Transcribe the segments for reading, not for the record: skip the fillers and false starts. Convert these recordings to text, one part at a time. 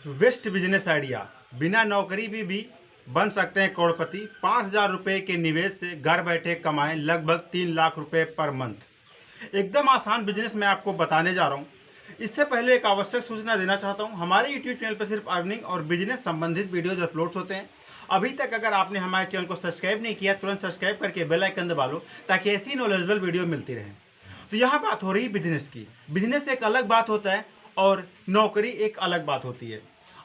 Waste business idea. बिना नौकरी भी बन सकते हैं करोड़पति। 5,000 रुपये के निवेश से घर बैठे कमाएं लगभग 3 लाख रुपए पर मंथ। एकदम आसान बिजनेस मैं आपको बताने जा रहा हूँ। इससे पहले एक आवश्यक सूचना देना चाहता हूँ, हमारे यूट्यूब चैनल पर सिर्फ अर्निंग और बिजनेस संबंधित वीडियोज अपलोड होते हैं। अभी तक अगर आपने हमारे चैनल को सब्सक्राइब नहीं किया, तुरंत सब्सक्राइब करके बेल आइकन दबा लो ताकि ऐसी नॉलेजेबल वीडियो मिलती रहे। तो यहाँ बात हो रही है बिजनेस की। बिजनेस एक अलग बात होता है और नौकरी एक अलग बात होती है।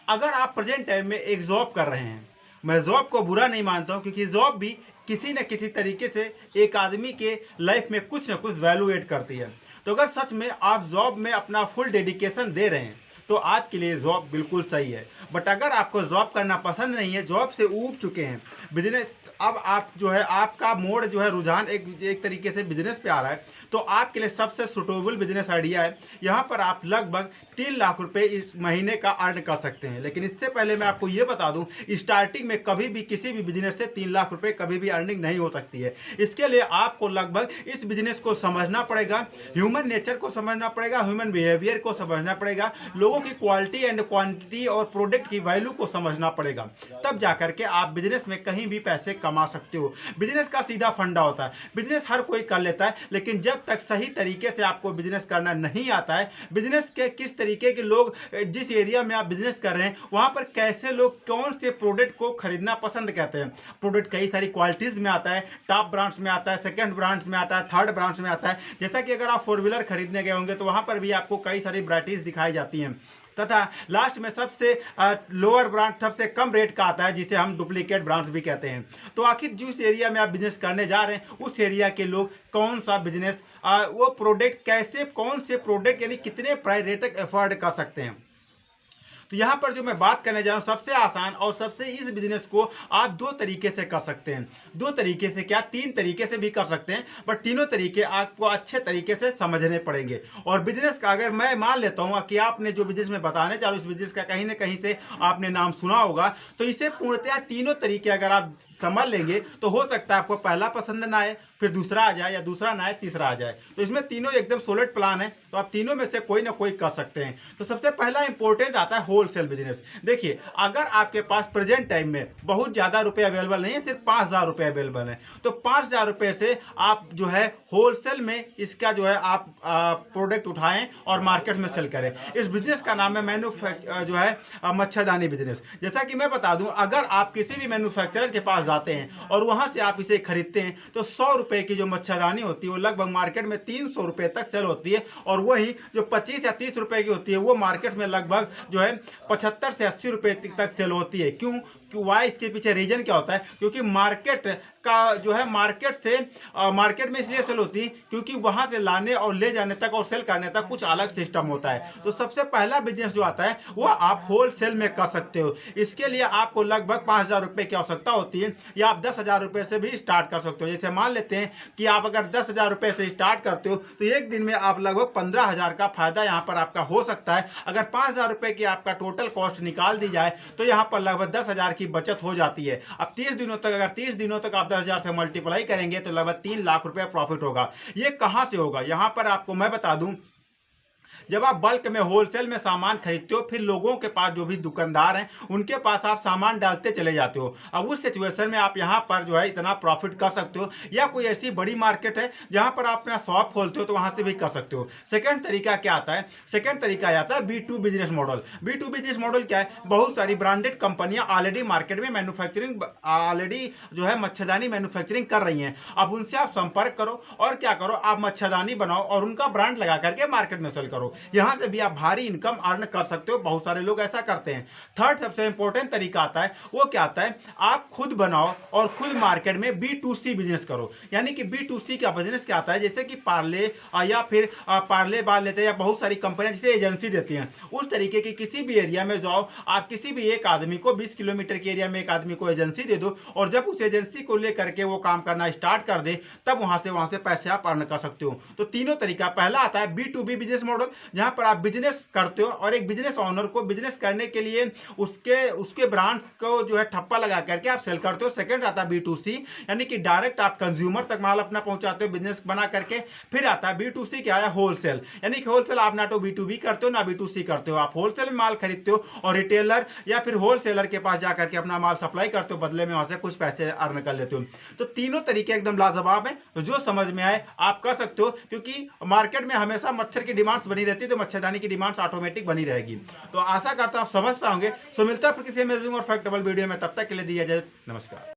अगर आप प्रेजेंट टाइम में एक जॉब कर रहे हैं, मैं जॉब को बुरा नहीं मानता हूं, क्योंकि जॉब भी किसी न किसी तरीके से एक आदमी के लाइफ में कुछ ना कुछ वैल्यू एड करती है। तो अगर सच में आप जॉब में अपना फुल डेडिकेशन दे रहे हैं तो आपके लिए जॉब बिल्कुल सही है। बट अगर आपको जॉब करना पसंद नहीं है, जॉब से ऊब चुके हैं, बिजनेस अब आप जो है आपका मोड़ जो है रुझान एक तरीके से बिजनेस पे आ रहा है, तो आपके लिए सबसे सुटेबल बिजनेस आइडिया है। यहाँ पर आप लगभग 3 लाख रुपए इस महीने का अर्न कर सकते हैं। लेकिन इससे पहले मैं आपको ये बता दूं, स्टार्टिंग में कभी भी किसी भी बिजनेस से 3 लाख रुपए कभी भी अर्निंग नहीं हो सकती है। इसके लिए आपको लगभग इस बिजनेस को समझना पड़ेगा, ह्यूमन नेचर को समझना पड़ेगा, ह्यूमन बिहेवियर को समझना पड़ेगा, लोगों की क्वालिटी एंड क्वांटिटी और प्रोडक्ट की वैल्यू को समझना पड़ेगा। तब जाकर के आप बिजनेस में कहीं भी पैसे कमा सकते हो। बिजनेस का सीधा फंडा होता है, बिजनेस हर कोई कर लेता है, लेकिन जब तक सही तरीके से आपको बिजनेस करना नहीं आता है, बिजनेस के किस तरीके के लोग, जिस एरिया में आप बिजनेस कर रहे हैं वहां पर कैसे लोग कौन से प्रोडक्ट को खरीदना पसंद करते हैं। प्रोडक्ट कई सारी क्वालिटीज में आता है, टॉप ब्रांड्स में आता है, सेकंड ब्रांड्स में आता है, थर्ड ब्रांड्स में आता है। जैसा कि अगर आप 4 व्हीलर खरीदने गए होंगे तो वहां पर भी आपको कई सारी वैराइटीज दिखाई जाती हैं, तथा लास्ट में सबसे लोअर ब्रांड सबसे कम रेट का आता है, जिसे हम डुप्लीकेट ब्रांड्स भी कहते हैं। तो आखिर जिस एरिया में आप बिजनेस करने जा रहे हैं उस एरिया के लोग कौन सा बिजनेस, वो प्रोडक्ट कैसे, कौन से प्रोडक्ट यानी कितने प्राइस रेट तक अफोर्ड कर सकते हैं। तो यहाँ पर जो मैं बात करने जा रहा हूँ, सबसे आसान और सबसे इस बिजनेस को आप 2 तरीके से कर सकते हैं। 2 तरीके से क्या, 3 तरीके से भी कर सकते हैं, बट तीनों तरीके आपको अच्छे तरीके से समझने पड़ेंगे। और बिजनेस का अगर मैं मान लेता हूँ कि आपने जो बिजनेस में बताने जा रहा हूँ इस बिजनेस का कहीं ना कहीं से आपने नाम सुना होगा, तो इसे पूर्णतः तीनों तरीके अगर आप समझ लेंगे तो हो सकता है आपको पहला पसंद ना आए, फिर दूसरा आ जाए, या दूसरा ना आए तीसरा आ जाए। तो इसमें तीनों एकदम सॉलिड प्लान है, तो आप तीनों में से कोई ना कोई कर सकते हैं। तो सबसे पहला इंपॉर्टेंट आता है होलसेल बिजनेस। देखिए, अगर आपके पास प्रेजेंट टाइम में बहुत ज्यादा रुपए अवेलेबल नहीं है, सिर्फ 5,000 रुपए अवेलेबल है, तो 5,000 रुपए से आप जो है होलसेल में इसका जो है आप प्रोडक्ट उठाएं और मार्केट में सेल करें। इस बिजनेस का नाम है जो है मच्छरदानी बिजनेस। जैसा कि मैं बता दूं, अगर आप किसी भी मैन्युफैक्चरर के पास जाते हैं और वहां से आप इसे खरीदते हैं तो 100 रुपए की जो मच्छरदानी होती है वो लगभग मार्केट में 300 रुपए तक सेल होती है, और वही जो 25 या 30 रुपए की होती है वो मार्केट में लगभग जो है 75 से 80 रुपए तक सेल होती है। क्यों? वाई इसके पीछे रीजन क्या होता है? क्योंकि मार्केट का जो है मार्केट में इसलिए सेल होती है क्योंकि वहां से लाने और ले जाने तक और सेल करने तक कुछ अलग सिस्टम होता है। तो सबसे पहला बिजनेस जो आता है वो आप होलसेल में कर सकते हो। इसके लिए आपको लगभग 5,000 रुपए की आवश्यकता होती है, या आप 10,000 रुपए से भी स्टार्ट कर सकते हो। जैसे मान लेते हैं कि आप अगर 10,000 रुपए से स्टार्ट करते हो तो एक दिन में आप लगभग 15,000 का फायदा यहाँ पर आपका हो सकता है। अगर 5,000 रुपए की आपका टोटल कॉस्ट निकाल दी जाए तो यहाँ पर लगभग 10,000 की बचत हो जाती है। अब 30 दिनों तक, अगर 30 दिनों तक आप 10,000 से मल्टीप्लाई करेंगे तो लगभग 3 लाख रुपए प्रॉफिट होगा। ये कहां से होगा? यहां पर आपको मैं बता दूं, जब आप बल्क में होलसेल में सामान खरीदते हो, फिर लोगों के पास जो भी दुकानदार हैं उनके पास आप सामान डालते चले जाते हो। अब उस सिचुएशन में आप यहां पर जो है इतना प्रॉफिट कर सकते हो। या कोई ऐसी बड़ी मार्केट है जहां पर आप अपना शॉप खोलते हो तो वहां से भी कर सकते हो। सेकंड तरीका क्या आता है? सेकंड तरीका आता है B2 business model. B2 business model क्या है? बहुत सारी ब्रांडेड कंपनियां ऑलरेडी मार्केट में मैन्युफैक्चरिंग ऑलरेडी जो है मच्छरदानी मैन्युफैक्चरिंग कर रही हैं। अब उनसे आप संपर्क करो और क्या करो, आप मच्छरदानी बनाओ और उनका ब्रांड लगा करके मार्केट में सेल करो। यहां से भी आप भारी इनकम अर्न कर सकते हो। बहुत सारे लोग ऐसा करते हैं। थर्ड सबसे इंपॉर्टेंट तरीका आता है, वो क्या आता है? आप खुद बनाओ और खुद मार्केट में B2C बिजनेस करो। यानी कि B2C का बिजनेस क्या आता है? जैसे कि पार्ले या फिर पार्ले बार लेते हैं, या बहुत सारी कंपनियां जिसे एजेंसी देती हैं, उस तरीके की किसी भी एरिया में जाओ, आप किसी भी एक आदमी को 20 किलोमीटर के एरिया में एक आदमी को एजेंसी दे दो, और जब उस एजेंसी को लेकर के वो काम करना स्टार्ट कर दे तब वहां से पैसे आप अर्न कर सकते हो। तो तीनों तरीका, पहला आता है B2B बिजनेस मॉडल, जहां पर आप बिजनेस करते हो और एक बिजनेस ओनर को बिजनेस करने के लिए उसके उसके ब्रांड्स को जो है ठप्पा लगा करके आप सेल करते हो। सेकंड आता है B2C, यानी कि डायरेक्ट आप कंज्यूमर तक माल अपना पहुंचाते हो बिजनेस बना करके। फिर आता है B2C, क्या है, होलसेल, यानी कि होलसेल आप ना तो B2B करते हो ना B2C करते हो, आप होलसेल में माल खरीदते हो और रिटेलर या फिर होलसेलर के पास जाकर के अपना माल सप्लाई करते हो, बदले में वहां से कुछ पैसे अर्न कर लेते हो। तो तीनों तरीके एकदम लाजवाब है, तो जो समझ में आए आप कर सकते हो, क्योंकि मार्केट में हमेशा मच्छर की डिमांड्स बनी रहती है, तो मच्छरदानी की डिमांड्स ऑटोमेटिक बनी रहेगी। तो आशा करता हूं आप समझ पाओगे। सो मिलता है फिर किसी अमेजिंग और फैक्टेबल वीडियो में, तब तक के लिए दिया जाए, नमस्कार।